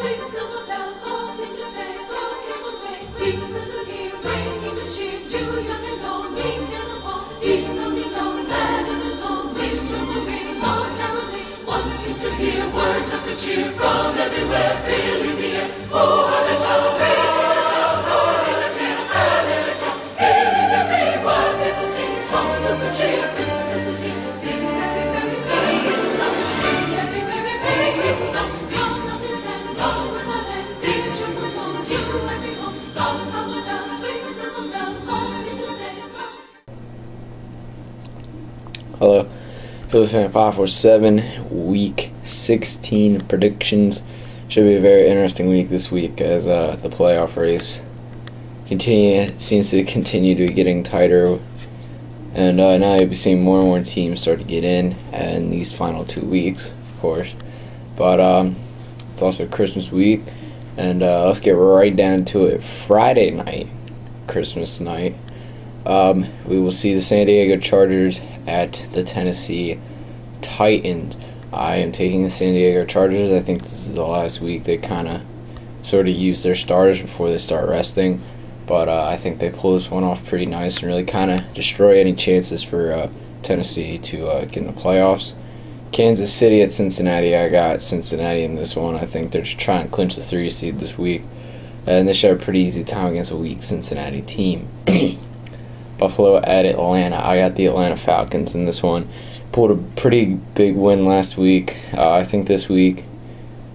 sweet silver bells all seem to say, throw cares away. Christmas is here, bringing the cheer to young and old, meek and the bold. Ding dong, that is a song. Ring, jingle, ring, all caroling. One seems to hear words of good cheer from everywhere, filling the air. Oh, how they blow, raising the sound, roaring the deal, telling the tale, hailing the rain, while people sing songs of good cheer. Christmas is here. Ding, merry, merry, merry Christmas. Ding, merry, merry, merry Christmas. Come on this land, all with the land. Ding, jingle, tone to every home. Long hollow bells, sweet silver bells, all seem to say. Hello, Phillies fan 547, week 16 predictions. Should be a very interesting week this week as the playoff race seems to continue to be getting tighter, and now you'll be seeing more and more teams start to get in these final 2 weeks, of course. But it's also Christmas week, and let's get right down to it. Friday night, Christmas night, we will see the San Diego Chargers at the Tennessee Titans. I am taking the San Diego Chargers. I think this is the last week they kind of sort of use their starters before they start resting. But I think they pull this one off pretty nice and really kind of destroy any chances for Tennessee to get in the playoffs. Kansas City at Cincinnati. I got Cincinnati in this one. I think they're just trying to clinch the 3 seed this week. And they should have a pretty easy time against a weak Cincinnati team. Buffalo at Atlanta. I got the Atlanta Falcons in this one. Pulled a pretty big win last week. I think this week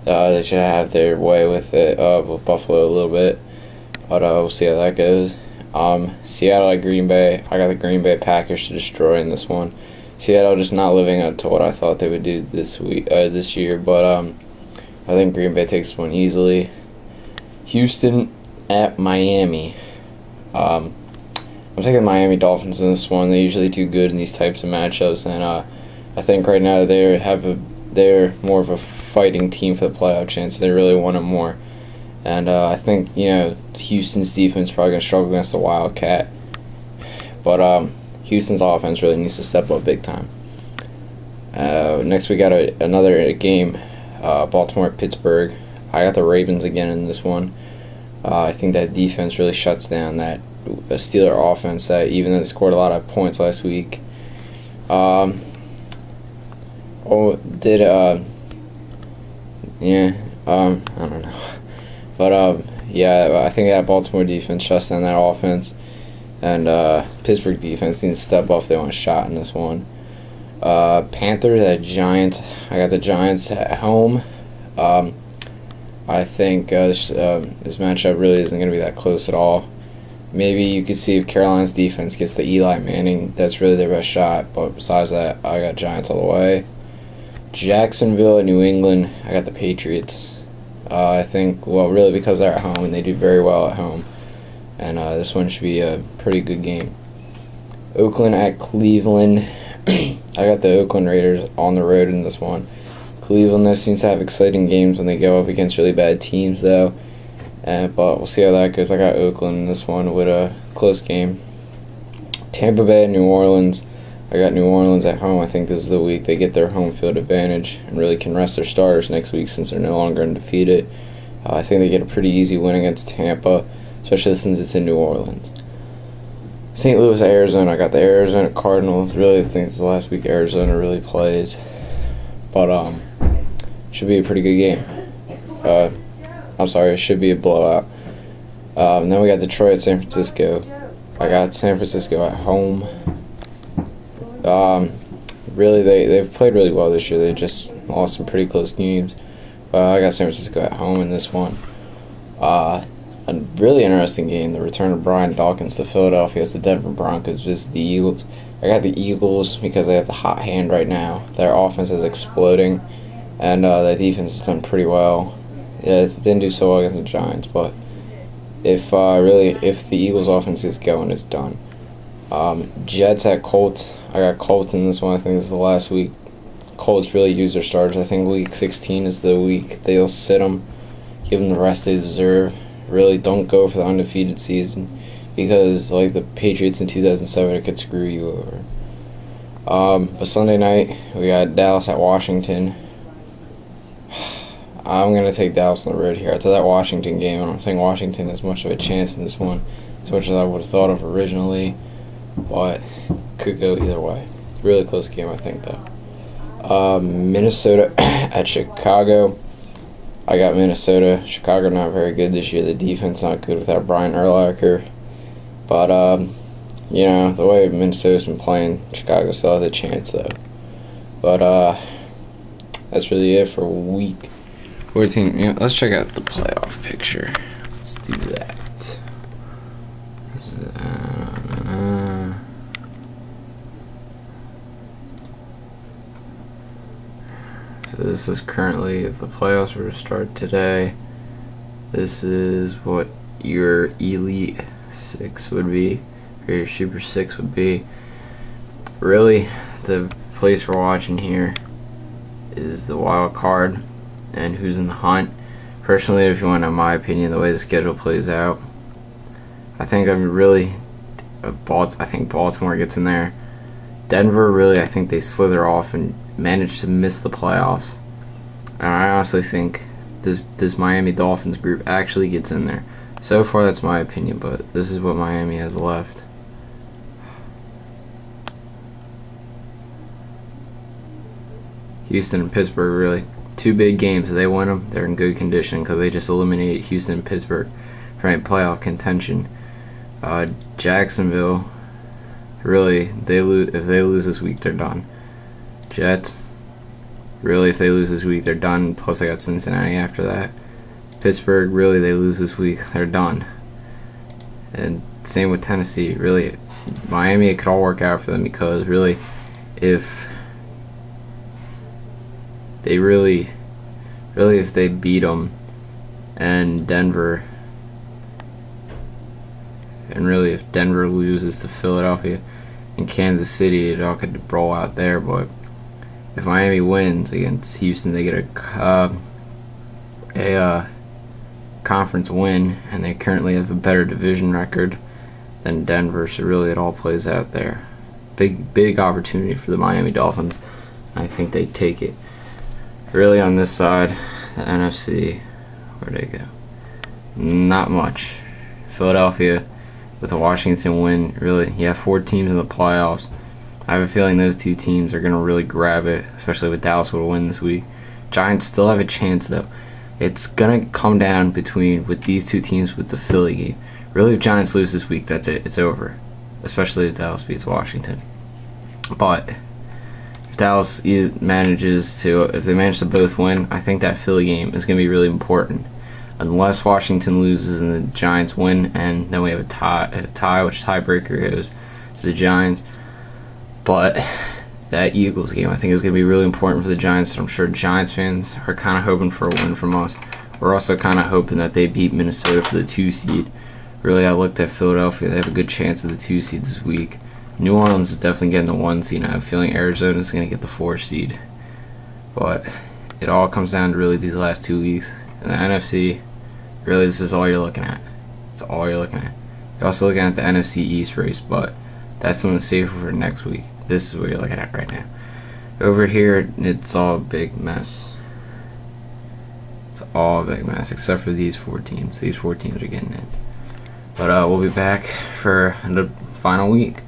they should have their way with it, with Buffalo a little bit. But we'll see how that goes. Seattle at Green Bay. I got the Green Bay Packers to destroy in this one. Seattle just not living up to what I thought they would do this year. But I think Green Bay takes this one easily. Houston at Miami. I'm taking the Miami Dolphins in this one. They usually do good in these types of matchups, and I think right now they're more of a fighting team for the playoff chance. They really want it more, and I think Houston's defense is probably going to struggle against the Wildcat, but Houston's offense really needs to step up big time. Next we got another game, Baltimore at Pittsburgh. I got the Ravens again in this one. I think that defense really shuts down that Steeler offense that, even though they scored a lot of points last week, I don't know, but yeah, I think that Baltimore defense shuts down that offense, and Pittsburgh defense needs to step up if they want a shot in this one. Panthers at Giants. I got the Giants at home. I think this matchup really isn't going to be that close at all. Maybe you could see if Carolina's defense gets the Eli Manning, that's really their best shot. But besides that, I got Giants all the way. Jacksonville and New England, I got the Patriots. I think, well, really because they're at home and they do very well at home. And this one should be a pretty good game. Oakland at Cleveland. I got the Oakland Raiders on the road in this one. Cleveland, though, seems to have exciting games when they go up against really bad teams, though. But we'll see how that goes. I got Oakland in this one with a close game. Tampa Bay and New Orleans. I got New Orleans at home. I think this is the week they get their home field advantage and really can rest their starters next week since they're no longer undefeated. I think they get a pretty easy win against Tampa, especially since it's in New Orleans. St. Louis at Arizona. I got the Arizona Cardinals. Really think it's the last week Arizona really plays. But should be a pretty good game. I'm sorry, it should be a blowout. And then we got Detroit at San Francisco. I got San Francisco at home. Really, they've played really well this year. They just lost some pretty close games. I got San Francisco at home in this one. A really interesting game, the return of Brian Dawkins to Philadelphia as the Denver Broncos visit the Eagles. I got the Eagles because they have the hot hand right now. Their offense is exploding, and their defense has done pretty well. Yeah, it didn't do so well against the Giants, but if the Eagles' offense is going, it's done. Jets at Colts. I got Colts in this one. I think this is the last week Colts really use their starters. I think week 16 is the week they'll sit them, give them the rest they deserve. Really don't go for the undefeated season because, like the Patriots in 2007, it could screw you over. But Sunday night, we got Dallas at Washington. I'm going to take Dallas on the road here. I took that Washington game. I don't think Washington has much of a chance in this one, as much as I would have thought of originally, but could go either way. Really close game, I think, though. Minnesota at Chicago. I got Minnesota. Chicago not very good this year. The defense not good without Brian Urlacher. But, you know, the way Minnesota's been playing, Chicago still has a chance, though. But, that's really it for week 14. You know, let's check out the playoff picture. Let's do that. So this is currently, if the playoffs were to start today, this is what your Elite Six would be, or your Super Six would be. Really, the place we're watching here is the wild card and who's in the hunt. Personally, if you want to know my opinion, the way the schedule plays out, I think I think Baltimore gets in there. Denver, really, I think they slither off and manage to miss the playoffs. And I honestly think this Miami Dolphins group actually gets in there. So far, that's my opinion, but this is what Miami has left. Houston and Pittsburgh, really. Two big games. If they win them, they're in good condition because they just eliminated Houston and Pittsburgh from playoff contention. Jacksonville, really, if they lose this week, they're done. Jets, really, if they lose this week, they're done. Plus, they got Cincinnati after that. Pittsburgh, really, they lose this week, they're done. And same with Tennessee. Really, Miami, it could all work out for them because, really, if they beat them, and Denver, and really if Denver loses to Philadelphia and Kansas City, it all could roll out there. But if Miami wins against Houston, they get a conference win, and they currently have a better division record than Denver. So really, it all plays out there. Big opportunity for the Miami Dolphins. I think they take it. Really, on this side, the NFC, where'd they go? Not much. Philadelphia with a Washington win. Really, you have 4 teams in the playoffs. I have a feeling those 2 teams are going to really grab it, especially with Dallas with a win this week. Giants still have a chance, though. It's going to come down with these 2 teams with the Philly game. Really, if Giants lose this week, that's it. It's over. Especially if Dallas beats Washington. But if Dallas if they manage to both win, I think that Philly game is going to be really important. Unless Washington loses and the Giants win, and then we have a tie, which tiebreaker goes to the Giants. But that Eagles game, I think, is going to be really important for the Giants. And I'm sure Giants fans are kind of hoping for a win from us. We're also kind of hoping that they beat Minnesota for the 2 seed. Really, I looked at Philadelphia. They have a good chance of the 2 seed this week. New Orleans is definitely getting the 1 seed. I have a feeling Arizona is going to get the 4 seed. But it all comes down to really these last 2 weeks. And the NFC, really, this is all you're looking at. It's all you're looking at. You're also looking at the NFC East race, but that's something to save for next week. This is what you're looking at right now. Over here, it's all a big mess. It's all a big mess, except for these 4 teams. These 4 teams are getting in. But we'll be back for the final week.